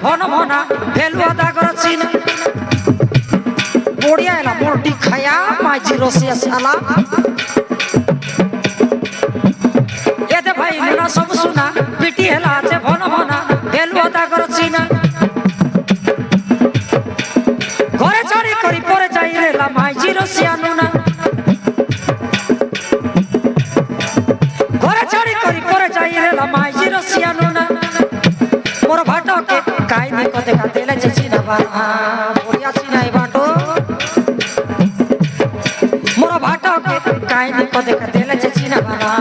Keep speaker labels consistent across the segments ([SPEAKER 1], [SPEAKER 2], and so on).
[SPEAKER 1] von ভনা ভেলুয়া দাগর চিন বড়িয়া এলা মোরটি খায়া মাঝি রসিয়া সালা এতে ভাই নুনা সব শুনা পিটি হেলা আছে ভন ভনা ভেলুয়া দাগর চিন ঘরে চড়ি করি পরে যাই রেলা মাঝি রসিয়া নুনা ঘরে চড়ি করি পরে যাই রেলা মাঝি রসিয়া নুনা মোর ভাটকে কাইনি কতে কাতেলে চিনা বানা বড়িয়া চিনাই বাটো মোর ভাটকে কাইনি কতে কাতেলে চিনা বানা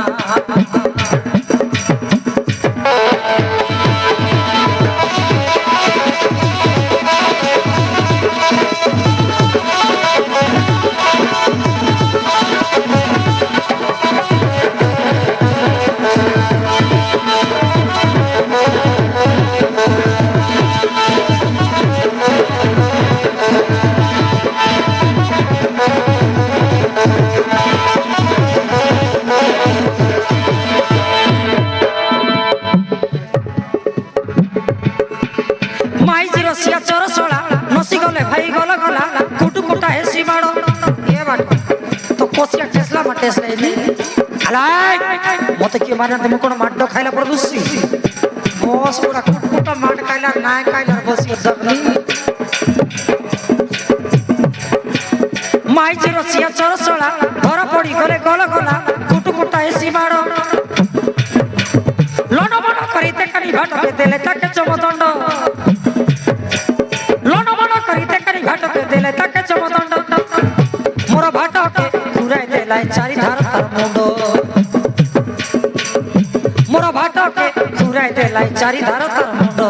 [SPEAKER 1] রসিয়া চোর সোলা নসি গলে ভাই গলা গলা কুটু কুটা হেসি মাড়ো এ বাট তো কোসিয়া টেসলা মা টেসলা এলি আলাই মতে কি মানে তুমি কোন মাড্ড খাইলা পর বুঝছি বস পুরা কুটুটা মাড খাইলা না খাইলা বসিয়া জগনি মাইজি রসিয়া চোর সোলা ধরা পড়ি গলে গলা গলা কুটু কুটা হেসি মাড়ো লড় বড় করিতে কানি ভাটকে দেলে তাকে চমদণ্ড ঘাটকে দিলে তাকে চমদণ্ড মোর ভাটকে ঘুরাই দেলাই চারি ধার তার মুন্ড মোর ভাটকে ঘুরাই দেলাই চারি ধার তার মুন্ড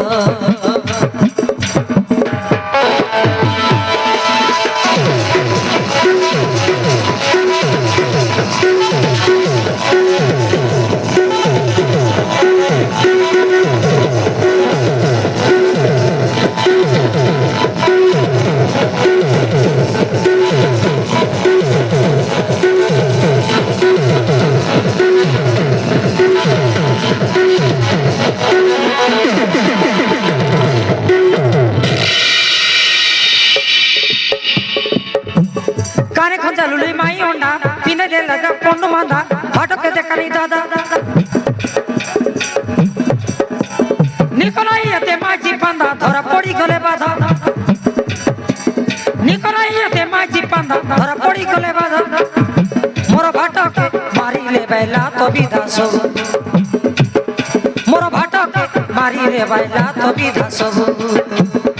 [SPEAKER 1] काने खंजा लुली माई होंडा पीने दे लगा पोंडो मांदा भाटके दे करी दादा निकोलाई अते माजी पांदा धरा पड़ी गले बाधा निकोलाई अते माजी पांदा धरा पड़ी गले बाधा मोर भाटके मारी ले बैला तो विधा सब मोर भाटके मारी ले बैला तो विधा सब